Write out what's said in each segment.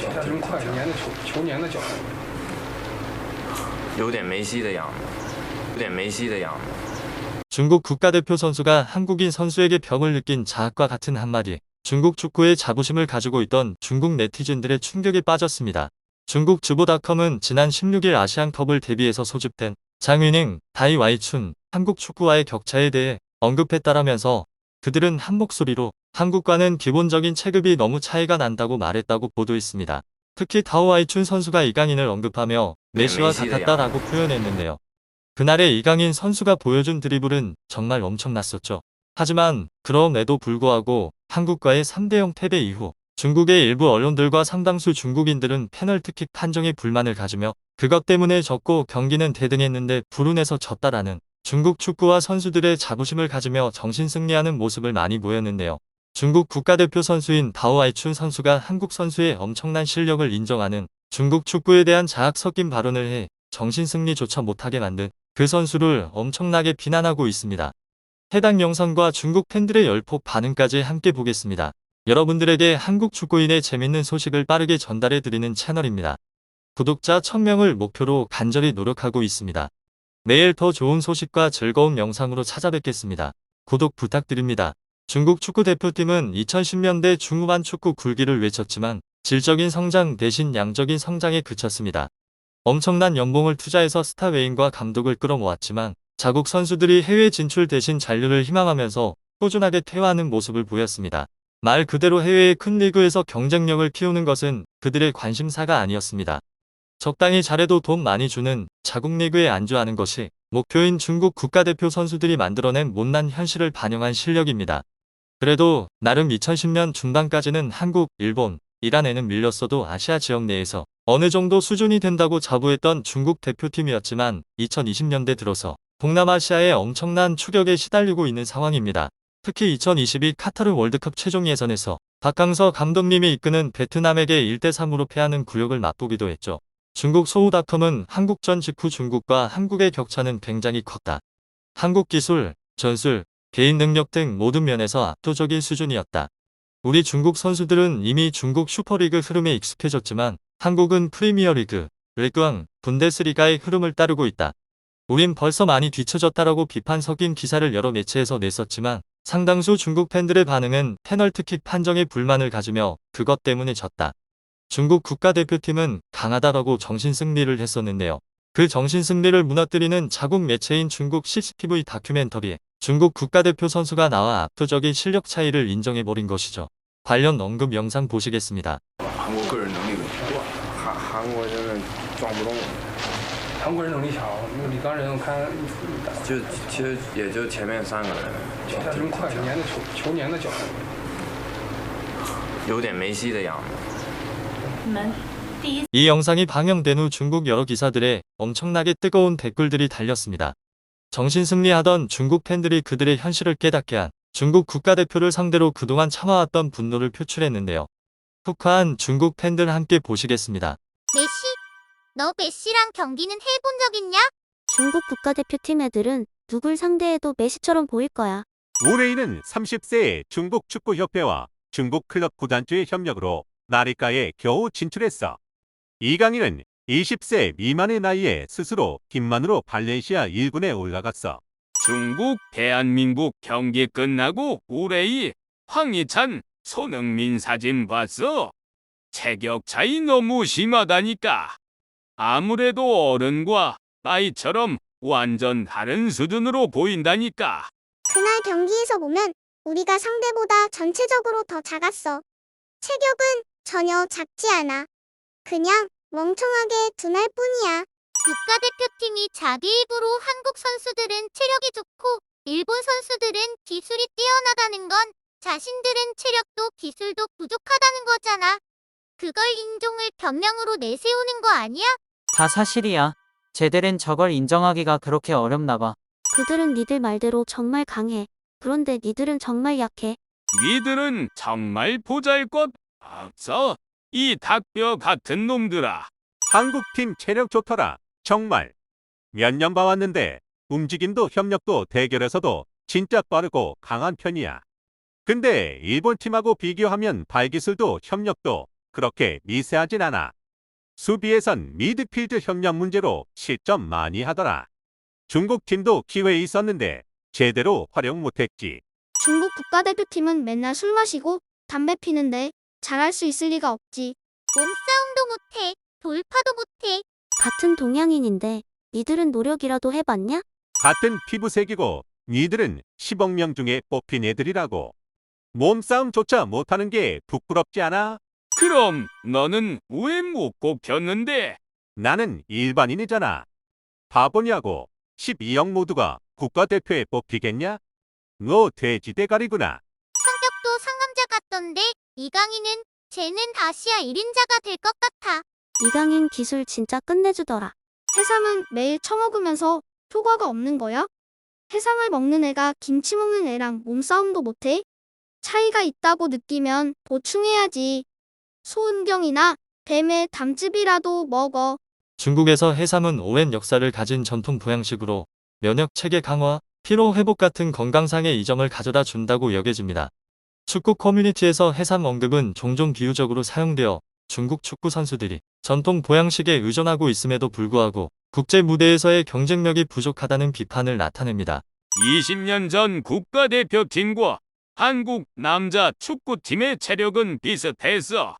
他这种快粘的球粘的脚上，有点梅西的样子，有点梅西的样子。 중국 국가대표 선수가 한국인 선수에게 벽을 느낀 자학과 같은 한마디. 중국 축구에 자부심을 가지고 있던 중국 네티즌들의 충격에 빠졌습니다. 중국 주보닷컴은 지난 16일 아시안컵을 대비해서 소집된 장윤잉, 다이 와이춘, 한국 축구와의 격차에 대해 언급했다라면서 그들은 한 목소리로 한국과는 기본적인 체급이 너무 차이가 난다고 말했다고 보도했습니다. 특히 다오와이춘 선수가 이강인을 언급하며 메시와 같았다라고 표현했는데요. 그날의 이강인 선수가 보여준 드리블은 정말 엄청났었죠. 하지만 그럼에도 불구하고 한국과의 3대0 패배 이후 중국의 일부 언론들과 상당수 중국인들은 페널티킥 판정에 불만을 가지며 그것 때문에 졌고 경기는 대등했는데 불운해서 졌다라는 중국 축구와 선수들의 자부심을 가지며 정신승리하는 모습을 많이 보였는데요. 중국 국가대표 선수인 다오아이춘 선수가 한국 선수의 엄청난 실력을 인정하는 중국 축구에 대한 자학 섞인 발언을 해 정신승리조차 못하게 만든 그 선수를 엄청나게 비난하고 있습니다. 해당 영상과 중국 팬들의 열폭 반응까지 함께 보겠습니다. 여러분들에게 한국 축구인의 재밌는 소식을 빠르게 전달해드리는 채널입니다. 구독자 1000명을 목표로 간절히 노력하고 있습니다. 내일 더 좋은 소식과 즐거운 영상으로 찾아뵙겠습니다. 구독 부탁드립니다. 중국 축구 대표팀은 2010년대 중후반 축구 굴기를 외쳤지만 질적인 성장 대신 양적인 성장에 그쳤습니다. 엄청난 연봉을 투자해서 스타 외인과 감독을 끌어모았지만 자국 선수들이 해외 진출 대신 잔류를 희망하면서 꾸준하게 퇴화하는 모습을 보였습니다. 말 그대로 해외의 큰 리그에서 경쟁력을 키우는 것은 그들의 관심사가 아니었습니다. 적당히 잘해도 돈 많이 주는 자국 리그에 안주하는 것이 목표인 중국 국가대표 선수들이 만들어낸 못난 현실을 반영한 실력입니다. 그래도 나름 2010년 중반까지는 한국, 일본, 이란에는 밀렸어도 아시아 지역 내에서 어느 정도 수준이 된다고 자부했던 중국 대표팀이었지만 2020년대 들어서 동남아시아의 엄청난 추격에 시달리고 있는 상황입니다. 특히 2022 카타르 월드컵 최종 예선에서 박항서 감독님이 이끄는 베트남에게 1대3으로 패하는 굴욕을 맛보기도 했죠. 중국 소우닷컴은 한국전 직후 중국과 한국의 격차는 굉장히 컸다. 한국 기술, 전술, 개인 능력 등 모든 면에서 압도적인 수준이었다. 우리 중국 선수들은 이미 중국 슈퍼리그 흐름에 익숙해졌지만 한국은 프리미어리그, 리그왕, 분데스리가의 흐름을 따르고 있다. 우린 벌써 많이 뒤처졌다라고 비판 섞인 기사를 여러 매체에서 냈었지만 상당수 중국 팬들의 반응은 페널티킥 판정에 불만을 가지며 그것 때문에 졌다. 중국 국가대표팀은 강하다라고 정신승리를 했었는데요. 그 정신승리를 무너뜨리는 자국 매체인 중국 CCTV 다큐멘터리에 중국 국가대표 선수가 나와 압도적인 실력 차이를 인정해버린 것이죠. 관련 언급 영상 보시겠습니다. 韩国个人能力问题，韩国人撞不动，韩国人能力强，那李刚仁我看其实也就前面3个人，他这种快粘的球粘的脚上，有点梅西的样子。 이 영상이 방영된 후 중국 여러 기사들에 엄청나게 뜨거운 댓글들이 달렸습니다. 정신승리하던 중국 팬들이 그들의 현실을 깨닫게 한 중국 국가대표를 상대로 그동안 참아왔던 분노를 표출했는데요. 푹한 중국 팬들 함께 보시겠습니다. 메시, 너 메시랑 경기는 해본 적 있냐? 중국 국가대표팀 애들은 누굴 상대해도 메시처럼 보일 거야. 우레이는 30세의 중국 축구협회와 중국 클럽 구단주의 협력으로 나리가에 겨우 진출했어. 이강인은 20세 미만의 나이에 스스로 팀만으로 발렌시아 1군에 올라갔어. 중국, 대한민국 경기 끝나고 우레이, 황희찬, 손흥민 사진 봤어? 체격 차이 너무 심하다니까. 아무래도 어른과 아이처럼 완전 다른 수준으로 보인다니까. 그날 경기에서 보면 우리가 상대보다 전체적으로 더 작았어. 체격은 전혀 작지 않아. 그냥 멍청하게 둔할 뿐이야. 국가대표팀이 자기 입으로 한국 선수들은 체력이 좋고 일본 선수들은 기술이 뛰어나다는 건 자신들은 체력도 기술도 부족하다는 거잖아. 그걸 인종을 변명으로 내세우는 거 아니야? 다 사실이야. 쟤들은 저걸 인정하기가 그렇게 어렵나 봐. 그들은 니들 말대로 정말 강해. 그런데 니들은 정말 약해. 니들은 정말 보잘것 없어. 이 닭뼈 같은 놈들아. 한국팀 체력 좋더라. 정말. 몇 년 봐왔는데 움직임도 협력도 대결에서도 진짜 빠르고 강한 편이야. 근데 일본팀하고 비교하면 발기술도 협력도 그렇게 미세하진 않아. 수비에선 미드필드 협력 문제로 실점 많이 하더라. 중국 팀도 기회 있었는데 제대로 활용 못했지. 중국 국가대표팀은 맨날 술 마시고 담배 피는데 잘할 수 있을 리가 없지. 몸싸움도 못해. 돌파도 못해. 같은 동양인인데 니들은 노력이라도 해봤냐? 같은 피부색이고 니들은 10억 명 중에 뽑힌 애들이라고. 몸싸움조차 못하는 게 부끄럽지 않아? 그럼 너는 왜 못 뽑혔는데? 나는 일반인이잖아. 바보냐고. 12억 모두가 국가대표에 뽑히겠냐? 너 돼지 대가리구나. 성격도 상남자 같던데 이강인은 쟤는 아시아 1인자가 될 것 같아. 이강인 기술 진짜 끝내주더라. 해삼은 매일 처먹으면서 효과가 없는 거야? 해삼을 먹는 애가 김치 먹는 애랑 몸싸움도 못해? 차이가 있다고 느끼면 보충해야지. 소은경이나 뱀의 담즙이라도 먹어. 중국에서 해삼은 오랜 역사를 가진 전통 보양식으로 면역 체계 강화, 피로 회복 같은 건강상의 이점을 가져다 준다고 여겨집니다. 축구 커뮤니티에서 해삼 언급은 종종 비유적으로 사용되어 중국 축구 선수들이 전통 보양식에 의존하고 있음에도 불구하고 국제 무대에서의 경쟁력이 부족하다는 비판을 나타냅니다. 20년 전 국가대표팀과 한국 남자 축구팀의 체력은 비슷했어.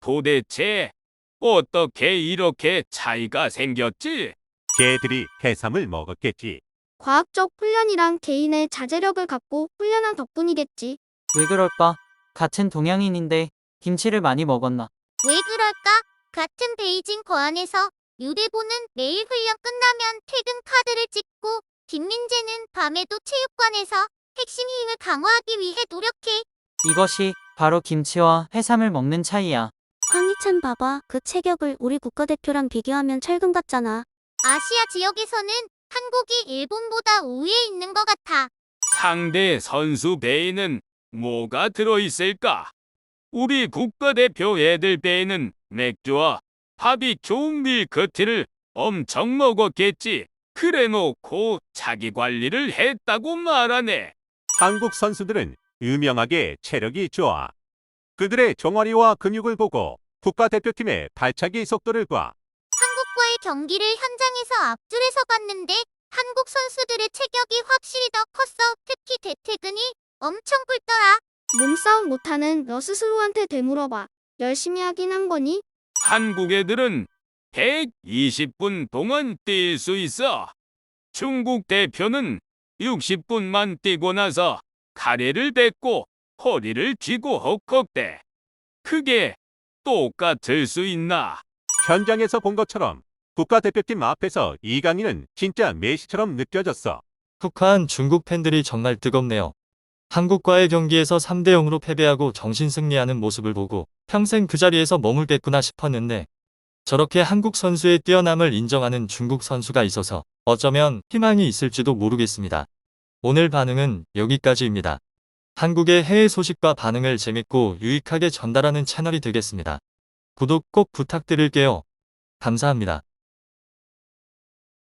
도대체 어떻게 이렇게 차이가 생겼지? 걔들이 해삼을 먹었겠지. 과학적 훈련이랑 개인의 자제력을 갖고 훈련한 덕분이겠지. 왜 그럴까? 같은 동양인인데 김치를 많이 먹었나? 왜 그럴까? 같은 베이징 거안에서 유대보는 매일 훈련 끝나면 퇴근 카드를 찍고 김민재는 밤에도 체육관에서 핵심 힘을 강화하기 위해 노력해. 이것이 바로 김치와 해삼을 먹는 차이야. 황희찬 봐봐. 그 체격을 우리 국가대표랑 비교하면 철근 같잖아. 아시아 지역에서는 한국이 일본보다 우위에 있는 것 같아. 상대 선수 배에는 뭐가 들어있을까? 우리 국가대표 애들 배에는 맥주와 바비큐 밀크티를 엄청 먹었겠지. 그래 놓고 자기 관리를 했다고 말하네. 한국 선수들은 유명하게 체력이 좋아. 그들의 종아리와 근육을 보고 국가대표팀의 발차기 속도를 봐. 한국과의 경기를 현장에서 앞줄에서 봤는데 한국 선수들의 체격이 확실히 더 컸어. 특히 대퇴근이 엄청 굵더라. 몸싸움 못하는 너 스스로한테 되물어봐. 열심히 하긴 한 거니? 한국 애들은 120분 동안 뛸 수 있어. 중국 대표는 60분만 뛰고 나서 가래를 뱉고 허리를 쥐고 헉헉대. 그게 똑같을 수 있나? 현장에서 본 것처럼 국가대표팀 앞에서 이강인은 진짜 메시처럼 느껴졌어. 흑화한 중국 팬들이 정말 뜨겁네요. 한국과의 경기에서 3대0으로 패배하고 정신승리하는 모습을 보고 평생 그 자리에서 머물겠구나 싶었는데 저렇게 한국 선수의 뛰어남을 인정하는 중국 선수가 있어서 어쩌면 희망이 있을지도 모르겠습니다. 오늘 반응은 여기까지입니다. 한국의 해외 소식과 반응을 재밌고 유익하게 전달하는 채널이 되겠습니다. 구독 꼭 부탁드릴게요. 감사합니다.